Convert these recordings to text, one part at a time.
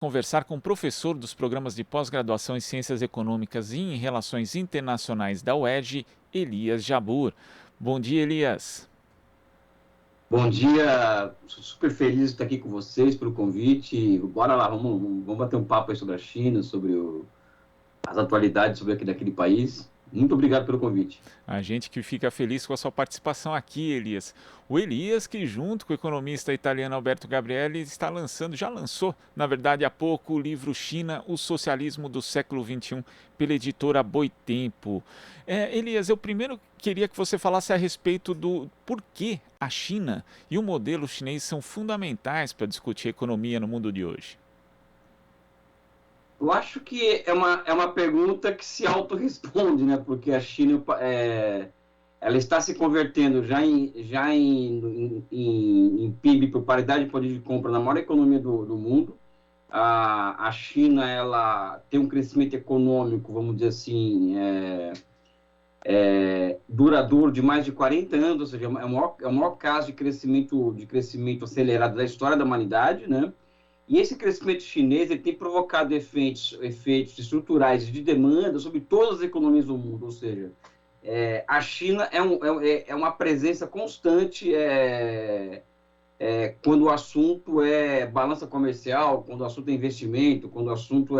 Conversar com o professor dos programas de pós-graduação em Ciências Econômicas e em Relações Internacionais da UERJ, Elias Jabbour. Bom dia, Elias. Bom dia, sou super feliz de estar aqui com vocês pelo convite. Bora lá, vamos bater um papo aí sobre a China, sobre as atualidades sobre daquele país. Muito obrigado pelo convite. A gente que fica feliz com a sua participação aqui, Elias. O Elias, que junto com o economista italiano Alberto Gabrielli, já lançou, na verdade, há pouco, o livro China, o Socialismo do Século XXI, pela editora Boitempo. Elias, eu primeiro queria que você falasse a respeito do porquê a China e o modelo chinês são fundamentais para discutir economia no mundo de hoje. Eu acho que é uma pergunta que se autorresponde, né? Porque a China ela está se convertendo em PIB por paridade de poder de compra na maior economia do mundo. A China ela tem um crescimento econômico, vamos dizer assim, duradouro de mais de 40 anos, ou seja, é o maior caso de crescimento acelerado da história da humanidade, né? E esse crescimento chinês ele tem provocado efeitos estruturais de demanda sobre todas as economias do mundo, ou seja, a China é uma presença constante quando o assunto é balança comercial, quando o assunto é investimento, quando o assunto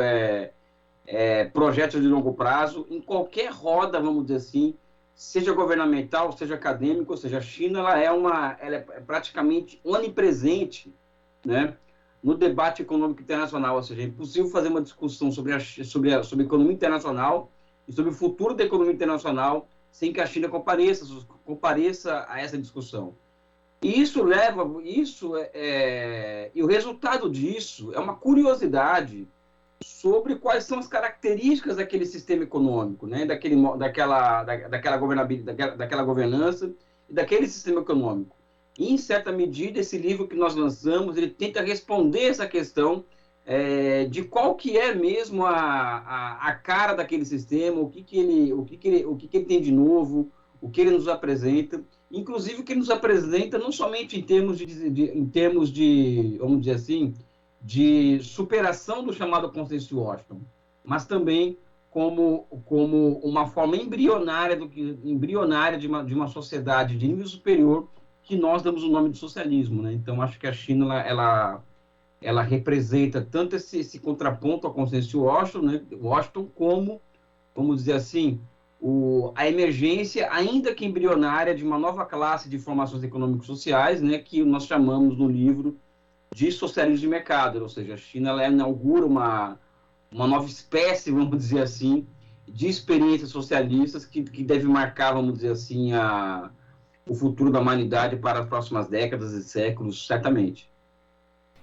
projetos de longo prazo, em qualquer roda, vamos dizer assim, seja governamental, seja acadêmico, ou seja, a China ela é praticamente onipresente, né, no debate econômico internacional, ou seja, é impossível fazer uma discussão sobre economia internacional e sobre o futuro da economia internacional sem que a China compareça a essa discussão. E e o resultado disso é uma curiosidade sobre quais são as características daquele sistema econômico, né? daquela governança e daquele sistema econômico. E, em certa medida, esse livro que nós lançamos, ele tenta responder essa questão de qual que é mesmo a cara daquele sistema, o que ele tem de novo, o que ele nos apresenta, inclusive o que ele nos apresenta não somente em termos de, vamos dizer assim, de superação do chamado consenso de Washington, mas também como uma forma embrionária de uma sociedade de nível superior que nós damos o nome de socialismo, né? Então, acho que a China ela representa tanto esse contraponto ao consenso de Washington, né? Washington como, vamos dizer assim, a emergência, ainda que embrionária, de uma nova classe de formações econômico-sociais, né? Que nós chamamos no livro de socialismo de mercado, ou seja, a China ela inaugura uma nova espécie, vamos dizer assim, de experiências socialistas que deve marcar, vamos dizer assim, o futuro da humanidade para as próximas décadas e séculos, certamente.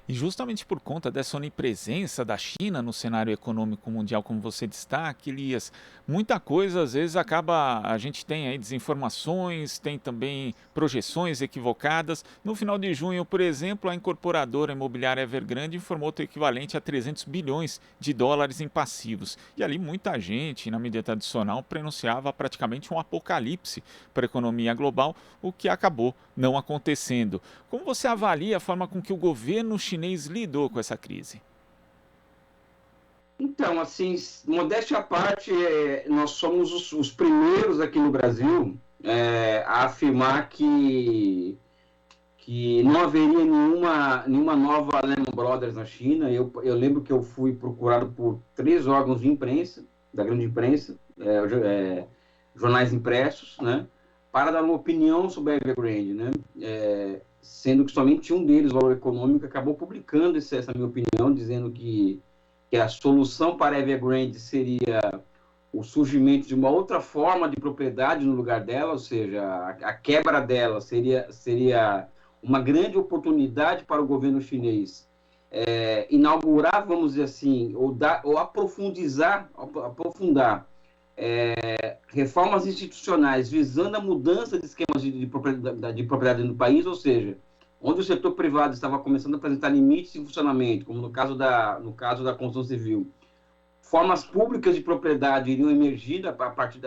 E justamente por conta dessa onipresença da China no cenário econômico mundial, como você destaca, Elias, muita coisa às vezes acaba, a gente tem aí desinformações, tem também projeções equivocadas. No final de junho, por exemplo, a incorporadora imobiliária Evergrande informou ter o equivalente a 300 bilhões de dólares em passivos. E ali muita gente, na mídia tradicional, pronunciava praticamente um apocalipse para a economia global, o que acabou não acontecendo. Como você avalia a forma com que o governo chinês lidou com essa crise? Então, assim, modéstia à parte, nós somos os primeiros aqui no Brasil a afirmar que não haveria nenhuma nova Lehman Brothers na China. Eu lembro que eu fui procurado por 3 órgãos de imprensa, da grande imprensa, jornais impressos, né, para dar uma opinião sobre a Evergrande, né, sendo que somente um deles, o Valor Econômico, acabou publicando essa minha opinião, dizendo que a solução para a Evergrande seria o surgimento de uma outra forma de propriedade no lugar dela, ou seja, a quebra dela seria uma grande oportunidade para o governo chinês inaugurar, vamos dizer assim, ou aprofundar reformas institucionais visando a mudança de esquemas de propriedade no país, ou seja, onde o setor privado estava começando a apresentar limites de funcionamento, como no caso da construção civil, formas públicas de propriedade iriam emergir a partir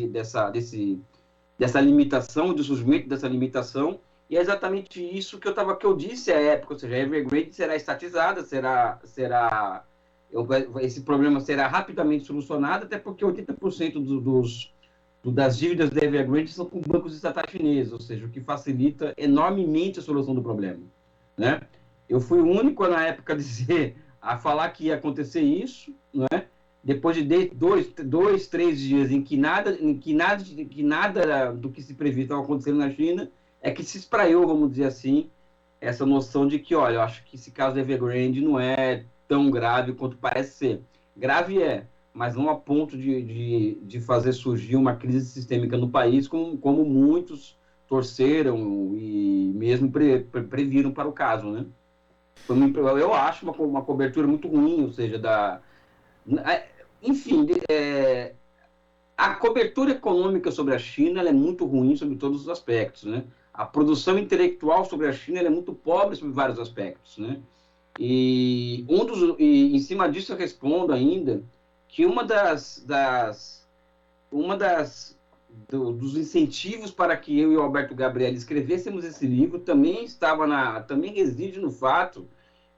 dessa limitação, do surgimento dessa limitação, E é exatamente isso que eu disse à época, ou seja, a Evergrande será estatizada, esse problema será rapidamente solucionado, até porque 80% das dívidas da Evergrande são com bancos estatais chineses, ou seja, o que facilita enormemente a solução do problema, né? Eu fui o único na época a falar que ia acontecer isso, né? Depois de 3 dias em que nada do que se previa estava acontecendo na China, é que se espraiou, vamos dizer assim, essa noção de que, olha, eu acho que esse caso da Evergrande não é tão grave quanto parece ser. Grave é, mas não a ponto de fazer surgir uma crise sistêmica no país, como muitos torceram e mesmo previram para o caso, né? Eu acho uma cobertura muito ruim, ou seja, enfim, a cobertura econômica sobre a China ela é muito ruim sobre todos os aspectos, né? A produção intelectual sobre a China ela é muito pobre sobre vários aspectos, né? E em cima disso eu respondo ainda que dos incentivos para que eu e o Alberto Gabriel escrevêssemos esse livro também reside no fato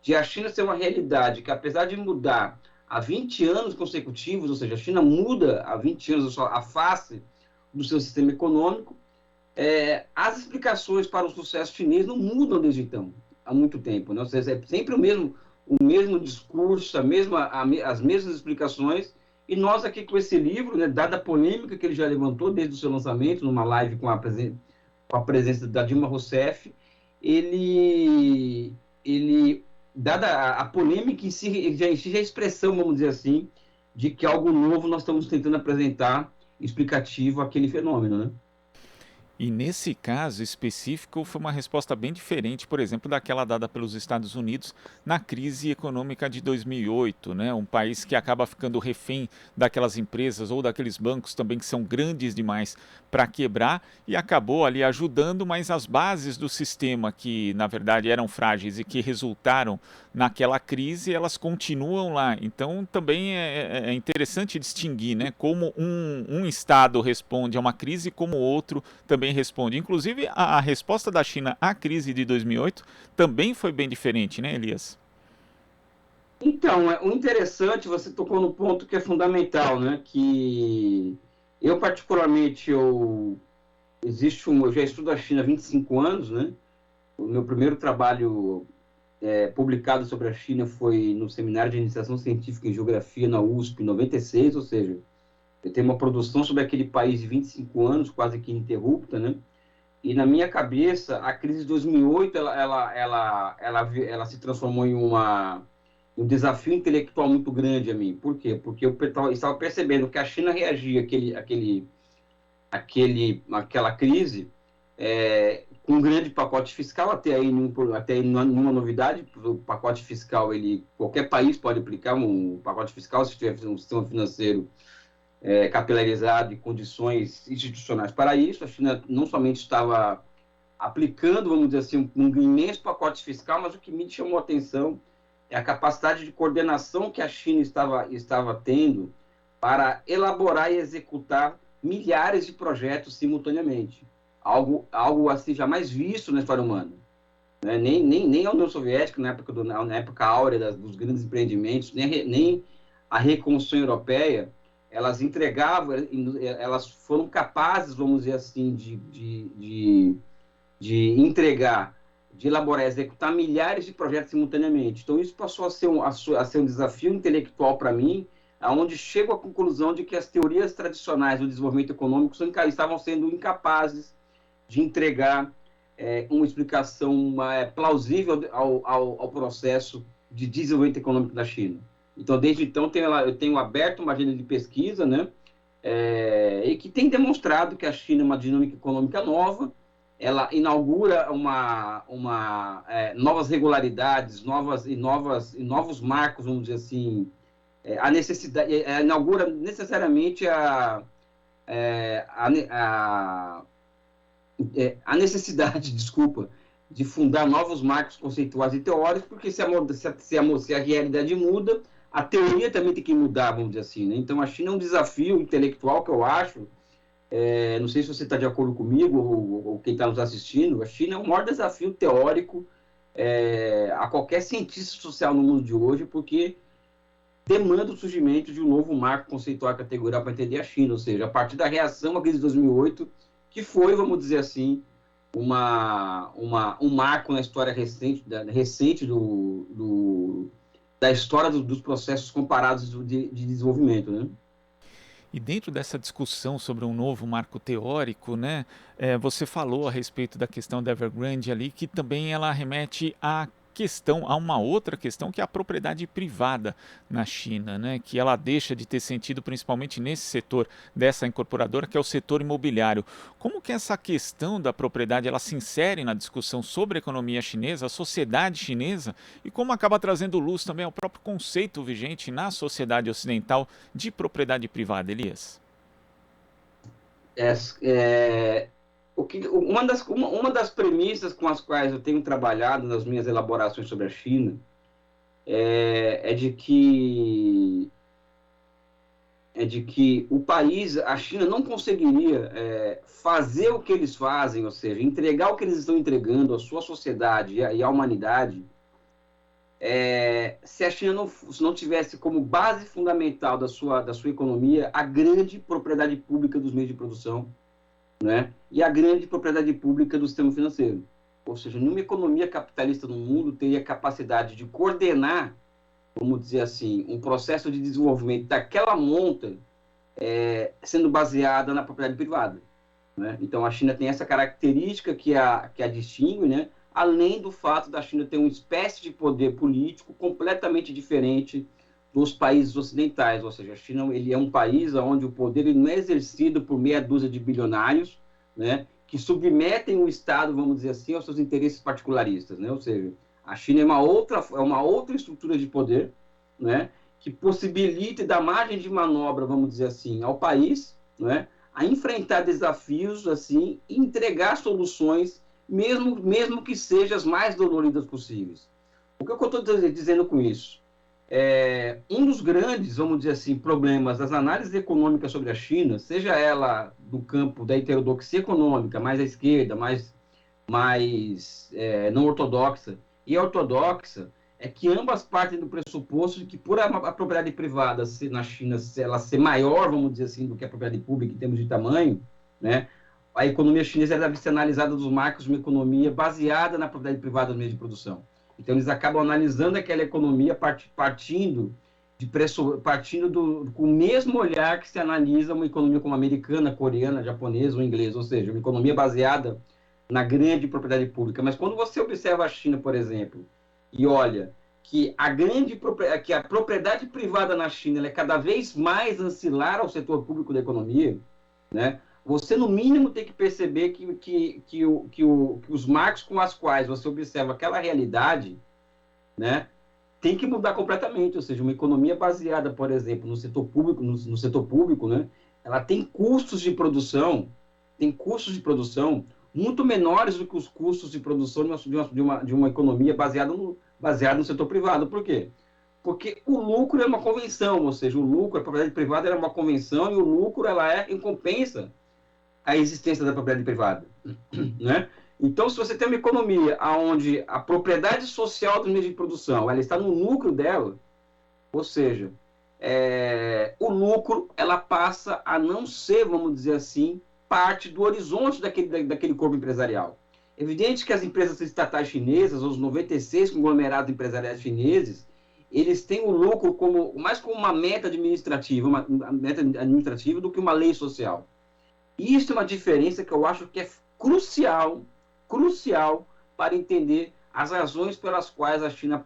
de a China ser uma realidade que, apesar de mudar há 20 anos consecutivos, ou seja, a China muda há 20 anos a face do seu sistema econômico, as explicações para o sucesso chinês não mudam desde então, há muito tempo, né? Ou seja, é sempre o mesmo discurso, as mesmas explicações, e nós aqui com esse livro, né, dada a polêmica que ele já levantou desde o seu lançamento, numa live com a presença da Dilma Rousseff, ele dada a polêmica em si, já é a expressão, vamos dizer assim, de que algo novo nós estamos tentando apresentar explicativo àquele fenômeno, né? E nesse caso específico foi uma resposta bem diferente, por exemplo, daquela dada pelos Estados Unidos na crise econômica de 2008, né? Um país que acaba ficando refém daquelas empresas ou daqueles bancos também que são grandes demais para quebrar e acabou ali ajudando, mas as bases do sistema que na verdade eram frágeis e que resultaram naquela crise, elas continuam lá. Então também é interessante distinguir, né? Como um estado responde a uma crise, como o outro também responde. Inclusive, a resposta da China à crise de 2008 também foi bem diferente, né, Elias? Então, o interessante, você tocou no ponto que é fundamental, né? Que eu, particularmente, eu já estudo a China há 25 anos, né? O meu primeiro trabalho publicado sobre a China foi no Seminário de Iniciação Científica em Geografia na USP, em 96, ou seja, eu tenho uma produção sobre aquele país de 25 anos, quase que ininterrupta, né? E na minha cabeça, a crise de 2008, ela se transformou em um desafio intelectual muito grande a mim. Por quê? Porque eu estava percebendo que a China reagia àquela crise com um grande pacote fiscal, até aí nenhuma novidade. O pacote fiscal, qualquer país pode aplicar um pacote fiscal se tiver um sistema financeiro capilarizado e condições institucionais para isso. A China não somente estava aplicando, vamos dizer assim, um imenso pacote fiscal, mas o que me chamou a atenção é a capacidade de coordenação que a China estava tendo para elaborar e executar milhares de projetos simultaneamente. Algo assim jamais visto na história humana. Né? Nem a União Soviética, na época áurea dos grandes empreendimentos, nem a reconstrução europeia, elas foram capazes, vamos dizer assim, de entregar, de elaborar e executar milhares de projetos simultaneamente. Então, isso passou a ser um desafio intelectual para mim, onde chego à conclusão de que as teorias tradicionais do desenvolvimento econômico estavam sendo incapazes de entregar uma explicação plausível ao processo de desenvolvimento econômico da China. Então, desde então, eu tenho aberto uma agenda de pesquisa, né, e que tem demonstrado que a China é uma dinâmica econômica nova. Ela inaugura novas regularidades, novos marcos, vamos dizer assim, a necessidade, inaugura necessariamente a necessidade, desculpa, de fundar novos marcos conceituais e teóricos, porque se a realidade muda, a teoria também tem que mudar, vamos dizer assim, né? Então, a China é um desafio intelectual que eu acho não sei se você está de acordo comigo ou quem está nos assistindo, a China é o maior desafio teórico a qualquer cientista social no mundo de hoje, porque demanda o surgimento de um novo marco conceitual categorial para entender a China, ou seja, a partir da reação à crise de 2008, que foi, vamos dizer assim, um marco na história recente da história dos processos comparados de desenvolvimento, né? E dentro dessa discussão sobre um novo marco teórico, né, você falou a respeito da questão da Evergrande ali, que também ela remete a uma outra questão que é a propriedade privada na China, né, que ela deixa de ter sentido principalmente nesse setor dessa incorporadora, que é o setor imobiliário. Como que essa questão da propriedade ela se insere na discussão sobre a economia chinesa, a sociedade chinesa, e como acaba trazendo luz também ao próprio conceito vigente na sociedade ocidental de propriedade privada, Elias? É, é, uma das premissas com as quais eu tenho trabalhado nas minhas elaborações sobre a China é de que o país, a China, não conseguiria fazer o que eles fazem, ou seja, entregar o que eles estão entregando à sua sociedade e à humanidade, se a China não tivesse como base fundamental da sua economia a grande propriedade pública dos meios de produção, né? E a grande propriedade pública do sistema financeiro. Ou seja, nenhuma economia capitalista no mundo teria capacidade de coordenar, vamos dizer assim, um processo de desenvolvimento daquela monta sendo baseada na propriedade privada, né? Então, a China tem essa característica que a distingue, né? Além do fato da China ter uma espécie de poder político completamente diferente dos países ocidentais, ou seja, a China ele é um país onde o poder ele não é exercido por meia dúzia de bilionários, né, que submetem o Estado, vamos dizer assim, aos seus interesses particularistas, né? Ou seja, a China é uma outra estrutura de poder, né, que possibilita e dá margem de manobra, vamos dizer assim, ao país, né, a enfrentar desafios assim, e entregar soluções, mesmo que sejam as mais doloridas possíveis. O que eu estou dizendo com isso? Um dos grandes, vamos dizer assim, problemas das análises econômicas sobre a China, seja ela do campo da heterodoxia econômica, mais à esquerda, mais não ortodoxa, e ortodoxa, é que ambas partem do pressuposto de que por a propriedade privada na China ela ser maior, vamos dizer assim, do que a propriedade pública em termos de tamanho, né, a economia chinesa deve ser analisada dos marcos de uma economia baseada na propriedade privada dos meios de produção. Então, eles acabam analisando aquela economia partindo com o mesmo olhar que se analisa uma economia como a americana, coreana, japonesa ou inglesa, ou seja, uma economia baseada na grande propriedade pública. Mas quando você observa a China, por exemplo, e olha que a propriedade privada na China é cada vez mais ancilar ao setor público da economia, né? Você, no mínimo, tem que perceber que os marcos com os quais você observa aquela realidade, né, tem que mudar completamente. Ou seja, uma economia baseada, por exemplo, no setor público, né, ela tem custos de produção muito menores do que os custos de produção de uma economia baseada no setor privado. Por quê? Porque o lucro é uma convenção, ou seja, a propriedade privada é uma convenção e o lucro ela recompensa a existência da propriedade privada, né? Então, se você tem uma economia onde a propriedade social dos meios de produção ela está no núcleo dela, ou seja, o lucro ela passa a não ser, vamos dizer assim, parte do horizonte daquele corpo empresarial. É evidente que as empresas estatais chinesas, os 96 conglomerados empresariais chineses, eles têm o lucro mais como uma meta administrativa, do que uma lei social. Isso é uma diferença que eu acho que é crucial para entender as razões pelas quais a China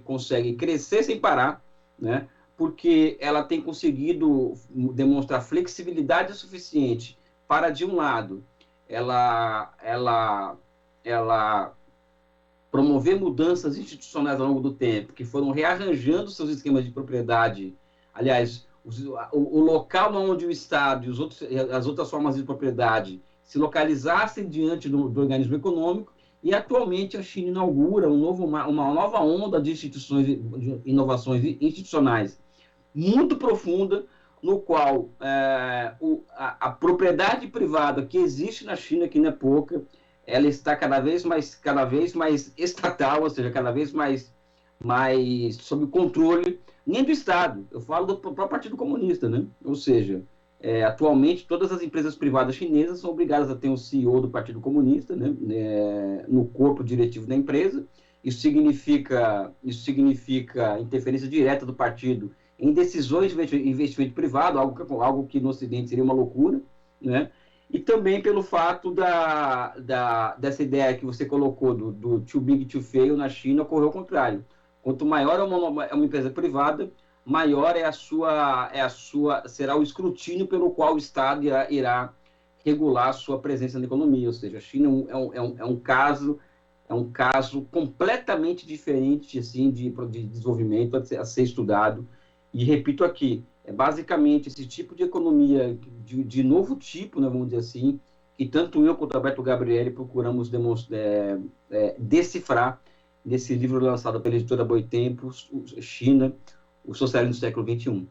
consegue crescer sem parar, né? Porque ela tem conseguido demonstrar flexibilidade suficiente para, de um lado, ela promover mudanças institucionais ao longo do tempo, que foram rearranjando seus esquemas de propriedade. Aliás, o local onde o Estado e as outras formas de propriedade se localizassem diante do organismo econômico, e atualmente a China inaugura uma nova onda de inovações institucionais muito profunda, no qual a propriedade privada que existe na China, que não é pouca, ela está cada vez mais estatal, ou seja, cada vez mais sob controle, nem do Estado, eu falo do próprio Partido Comunista, né? Ou seja, atualmente todas as empresas privadas chinesas são obrigadas a ter um CEO do Partido Comunista, né? No corpo diretivo da empresa. Isso significa interferência direta do partido em decisões de investimento privado, algo que no Ocidente seria uma loucura, né? E também pelo fato dessa ideia que você colocou do too big to fail na China, ocorreu o contrário. Quanto maior é uma empresa privada, maior será o escrutínio pelo qual o Estado irá regular a sua presença na economia. Ou seja, a China é um caso completamente diferente assim, de desenvolvimento a ser estudado. E repito aqui, basicamente esse tipo de economia de novo tipo, né, vamos dizer assim, que tanto eu quanto o Alberto Gabriele procuramos decifrar nesse livro lançado pela editora Boitempo, China, o Socialismo do Século XXI.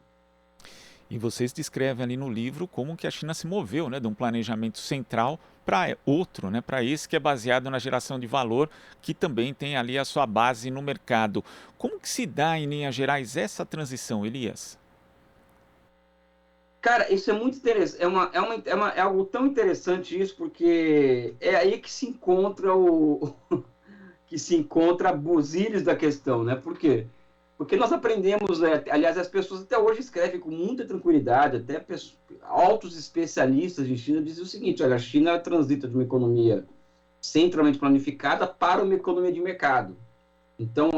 E vocês descrevem ali no livro como que a China se moveu, né, de um planejamento central para outro, né, para esse que é baseado na geração de valor, que também tem ali a sua base no mercado. Como que se dá, em linhas gerais, essa transição, Elias? Cara, isso é muito interessante. É algo tão interessante isso, porque é aí que se encontra a busilhos da questão, né? Por quê? Porque nós aprendemos, aliás, as pessoas até hoje escrevem com muita tranquilidade, até altos especialistas em China dizem o seguinte: olha, a China transita de uma economia centralmente planificada para uma economia de mercado. Então,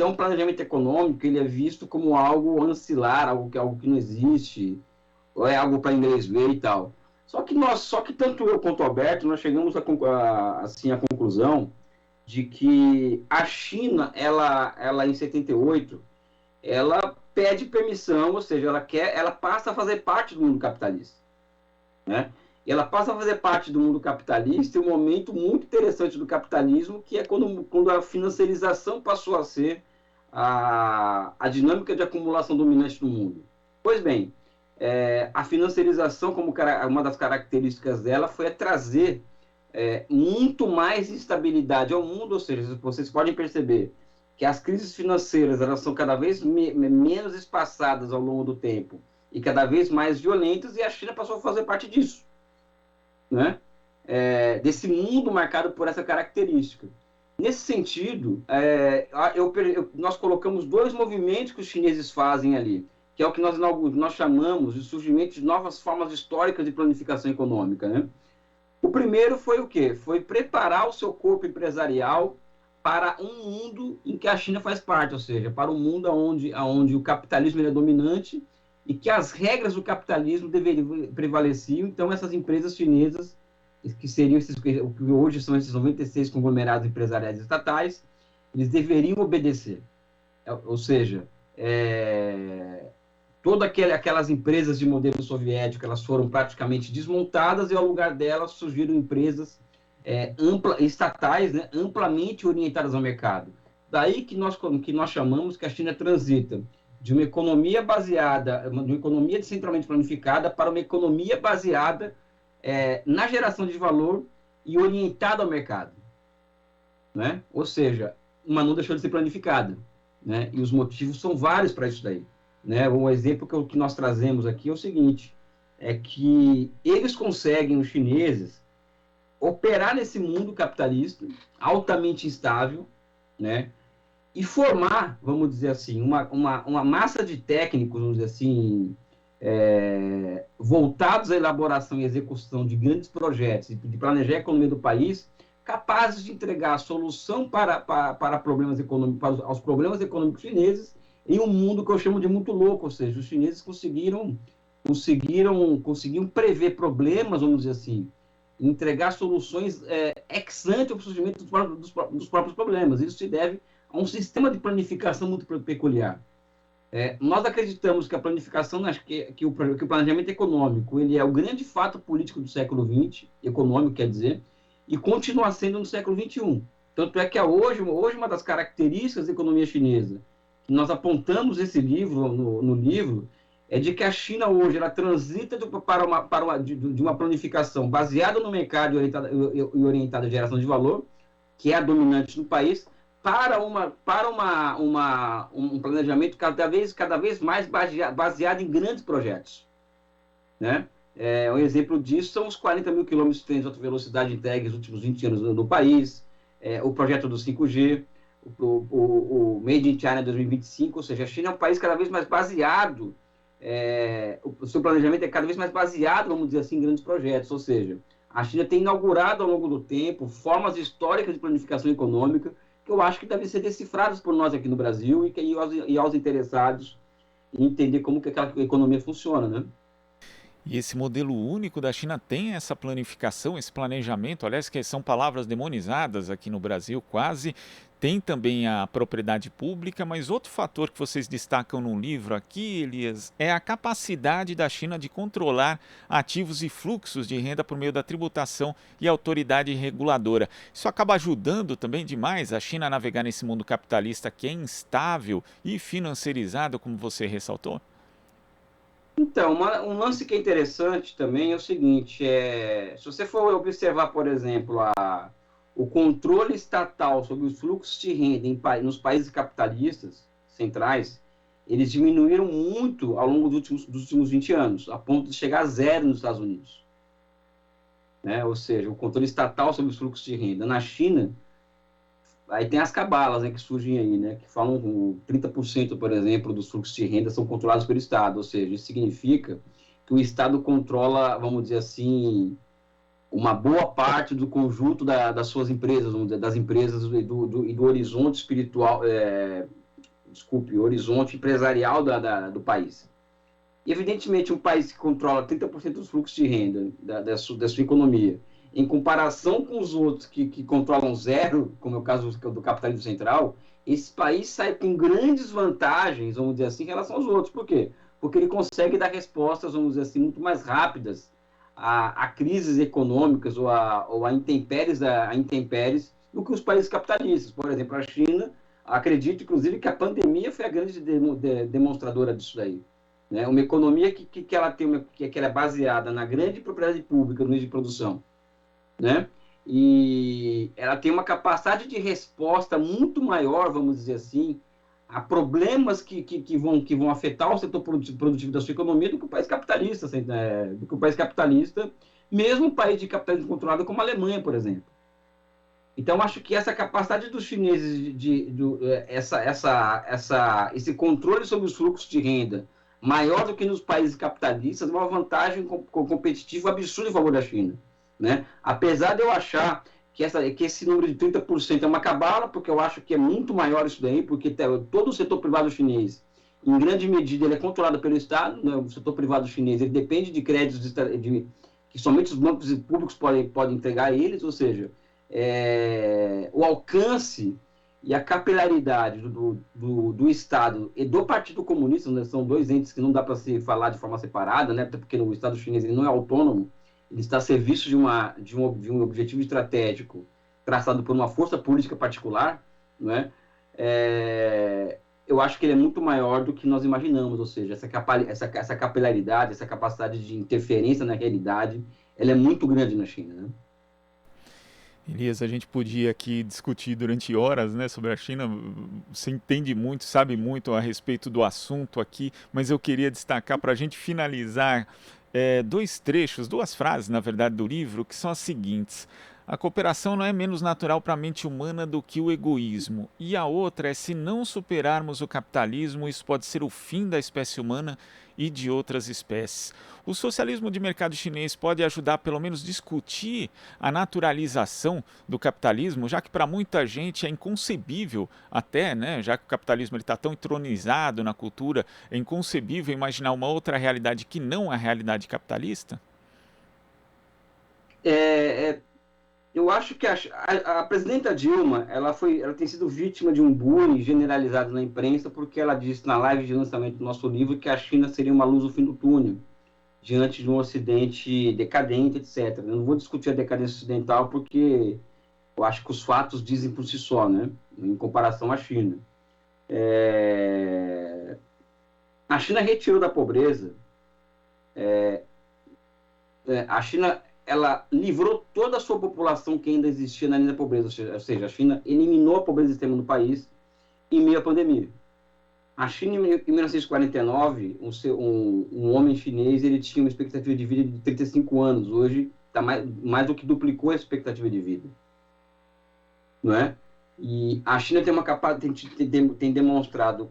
o planejamento econômico ele é visto como algo ancilar, algo que não existe, ou é algo para inglês ver e tal. Só que tanto eu quanto o Alberto, nós chegamos assim, à conclusão de que a China, ela em 78, ela pede permissão, ou seja, ela passa a fazer parte do mundo capitalista, né? E ela passa a fazer parte do mundo capitalista em um momento muito interessante do capitalismo, que é quando a financiarização passou a ser a dinâmica de acumulação dominante no mundo. Pois bem, a financiarização, como uma das características dela, foi trazer muito mais instabilidade ao mundo, ou seja, vocês podem perceber que as crises financeiras elas são cada vez menos espaçadas ao longo do tempo e cada vez mais violentas, e a China passou a fazer parte disso, né? Desse mundo marcado por essa característica. Nesse sentido, nós colocamos dois movimentos que os chineses fazem ali, que é o que nós chamamos de surgimento de novas formas históricas de planificação econômica, né? O primeiro foi o quê? Foi preparar o seu corpo empresarial para um mundo em que a China faz parte, ou seja, para um mundo onde o capitalismo é dominante e que as regras do capitalismo prevaleciam. Então, essas empresas chinesas, que seriam o que hoje são esses 96 conglomerados empresariais estatais, eles deveriam obedecer. Ou seja, todas aquelas empresas de modelo soviético, elas foram praticamente desmontadas e ao lugar delas surgiram empresas estatais, né, amplamente orientadas ao mercado. Daí que nós chamamos que a China transita de uma economia centralmente planificada para uma economia baseada na geração de valor e orientada ao mercado, né? Ou seja, mas não deixou de ser planificada, né? E os motivos são vários para isso daí, né? Um exemplo que nós trazemos aqui é o seguinte: é que eles conseguem, os chineses, operar nesse mundo capitalista altamente instável, né? E formar, vamos dizer assim, uma massa de técnicos, vamos dizer assim, voltados à elaboração e execução de grandes projetos e de planejar a economia do país, capazes de entregar a solução para problemas econômicos, aos problemas econômicos chineses, em um mundo que eu chamo de muito louco. Ou seja, os chineses conseguiram prever problemas, vamos dizer assim, entregar soluções ex ante ao surgimento dos próprios problemas. Isso se deve a um sistema de planificação muito peculiar. Nós acreditamos que a planificação, que o planejamento econômico, ele é o grande fato político do século XX, econômico quer dizer, e continua sendo no século XXI. Tanto é que hoje uma das características da economia chinesa, que nós apontamos esse livro, no livro, é de que a China hoje ela transita de uma planificação baseada no mercado e orientada à geração de valor, que é a dominante no país, para um planejamento cada vez mais baseado em grandes projetos, né? Um exemplo disso são os 40 mil quilômetros de trens de alta velocidade entregues nos últimos 20 anos no país, o projeto do 5G, o Made in China 2025, ou seja, a China é um país cada vez mais baseado, o seu planejamento é cada vez mais baseado, vamos dizer assim, em grandes projetos, ou seja, a China tem inaugurado ao longo do tempo formas históricas de planificação econômica que eu acho que devem ser decifradas por nós aqui no Brasil e aos interessados em entender como que aquela economia funciona, né? E esse modelo único da China tem essa planificação, esse planejamento, aliás, que são palavras demonizadas aqui no Brasil, quase. Tem também a propriedade pública, mas outro fator que vocês destacam no livro aqui, Elias, é a capacidade da China de controlar ativos e fluxos de renda por meio da tributação e autoridade reguladora. Isso acaba ajudando também demais a China a navegar nesse mundo capitalista que é instável e financiarizado, como você ressaltou? Então, um lance que é interessante também é o seguinte, se você for observar, por exemplo, o controle estatal sobre os fluxos de renda nos países capitalistas centrais, eles diminuíram muito ao longo dos últimos 20 anos, a ponto de chegar a zero nos Estados Unidos, né? Ou seja, o controle estatal sobre os fluxos de renda. Na China, aí tem as cabalas, né, que surgem aí, né, que falam que 30%, por exemplo, dos fluxos de renda são controlados pelo Estado, ou seja, isso significa que o Estado controla, vamos dizer assim, uma boa parte do conjunto das suas empresas, vamos dizer, das empresas e do horizonte espiritual, horizonte empresarial do país. E, evidentemente, um país que controla 30% dos fluxos de renda da sua economia, em comparação com os outros que controlam zero, como é o caso do capitalismo central, esse país sai com grandes vantagens, vamos dizer assim, em relação aos outros. Por quê? Porque ele consegue dar respostas, vamos dizer assim, muito mais rápidas a crises econômicas ou a intempéries do que os países capitalistas. Por exemplo, a China, acredito, inclusive, que a pandemia foi a grande demonstradora disso daí, né? Uma economia que ela tem que ela é baseada na grande propriedade pública no meio de produção, né? E ela tem uma capacidade de resposta muito maior, vamos dizer assim, a problemas que vão afetar o setor produtivo da sua economia do que o país capitalista, assim, né? Do que o país capitalista, mesmo um país de capitalismo controlado como a Alemanha, por exemplo. Então, acho que essa capacidade dos chineses esse controle sobre os fluxos de renda maior do que nos países capitalistas é uma vantagem competitiva absurda em favor da China, né? Apesar de eu achar que esse número de 30% é uma cabala, porque eu acho que é muito maior isso daí, porque todo o setor privado chinês, em grande medida, ele é controlado pelo Estado, né? O setor privado chinês ele depende de créditos que somente os bancos públicos podem entregar a eles, ou seja, o alcance e a capilaridade do Estado e do Partido Comunista, né, são dois entes que não dá para se falar de forma separada, né, até porque o Estado chinês ele não é autônomo, ele está a serviço de um objetivo estratégico traçado por uma força política particular, né, eu acho que ele é muito maior do que nós imaginamos, ou seja, essa capilaridade, essa capacidade de interferência na realidade, ela é muito grande na China, né? Elias, a gente podia aqui discutir durante horas, né, sobre a China. Você entende muito, sabe muito a respeito do assunto aqui, mas eu queria destacar para a gente finalizar dois trechos, duas frases, na verdade, do livro, que são as seguintes. A cooperação não é menos natural para a mente humana do que o egoísmo. E a outra é: se não superarmos o capitalismo, isso pode ser o fim da espécie humana e de outras espécies. O socialismo de mercado chinês pode ajudar, pelo menos, discutir a naturalização do capitalismo, já que para muita gente é inconcebível, até, né, já que o capitalismo está tão entronizado na cultura, é inconcebível imaginar uma outra realidade que não a realidade capitalista? É, eu acho que a presidenta Dilma, ela tem sido vítima de um bullying generalizado na imprensa, porque ela disse na live de lançamento do nosso livro que a China seria uma luz no fim do túnel, diante de um Ocidente decadente, etc. Eu não vou discutir a decadência ocidental, porque eu acho que os fatos dizem por si só, né? Em comparação à China. A China retirou da pobreza, a China, ela livrou toda a sua população que ainda existia na linha da pobreza, ou seja, a China eliminou a pobreza extrema no país em meio à pandemia. A China, em 1949, um homem chinês, ele tinha uma expectativa de vida de 35 anos. Hoje, está mais do que duplicou a expectativa de vida. Não é? E a China tem demonstrado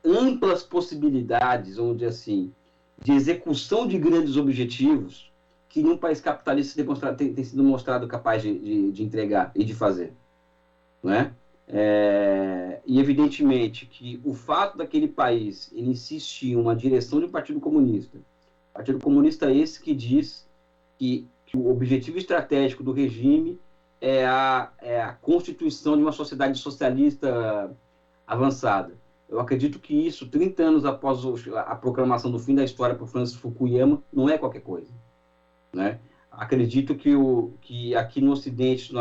amplas possibilidades, vamos dizer assim, de execução de grandes objetivos que nenhum país capitalista tem sido mostrado capaz de entregar e de fazer. Não é? E evidentemente que o fato daquele país ele insistir em uma direção de um partido comunista é esse que diz que o objetivo estratégico do regime é a constituição de uma sociedade socialista avançada. Eu acredito que isso, 30 anos após a proclamação do fim da história por Francis Fukuyama, não é qualquer coisa, né? Acredito que aqui no Ocidente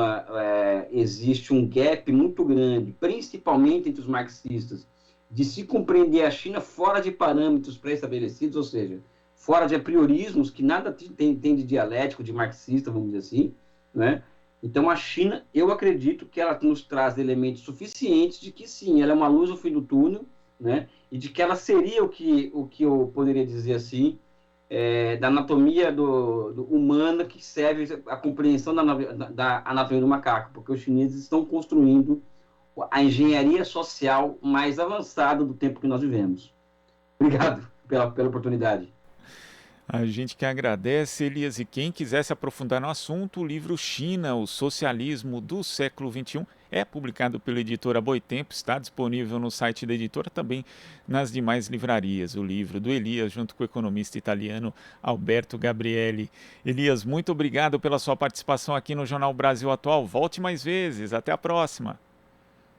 existe um gap muito grande, principalmente entre os marxistas, de se compreender a China fora de parâmetros pré-estabelecidos, ou seja, fora de apriorismos que nada tem de dialético, de marxista, vamos dizer assim, né? Então, a China, eu acredito que ela nos traz elementos suficientes de que, sim, ela é uma luz no fim do túnel, né? E de que ela seria o que eu poderia dizer assim, da anatomia humana que serve à compreensão da anatomia do macaco, porque os chineses estão construindo a engenharia social mais avançada do tempo que nós vivemos. Obrigado pela oportunidade. A gente que agradece, Elias, e quem quiser se aprofundar no assunto, o livro China, o Socialismo do Século XXI, é publicado pela editora Boitempo, está disponível no site da editora, também nas demais livrarias. O livro do Elias, junto com o economista italiano Alberto Gabrielli. Elias, muito obrigado pela sua participação aqui no Jornal Brasil Atual. Volte mais vezes. Até a próxima.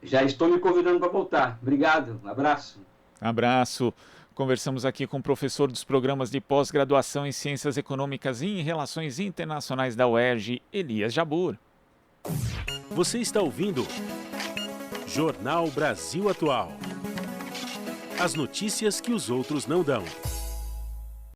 Já estou me convidando para voltar. Obrigado. Abraço. Abraço. Conversamos aqui com o professor dos programas de pós-graduação em Ciências Econômicas e em Relações Internacionais da UERJ, Elias Jabbour. Você está ouvindo Jornal Brasil Atual. As notícias que os outros não dão.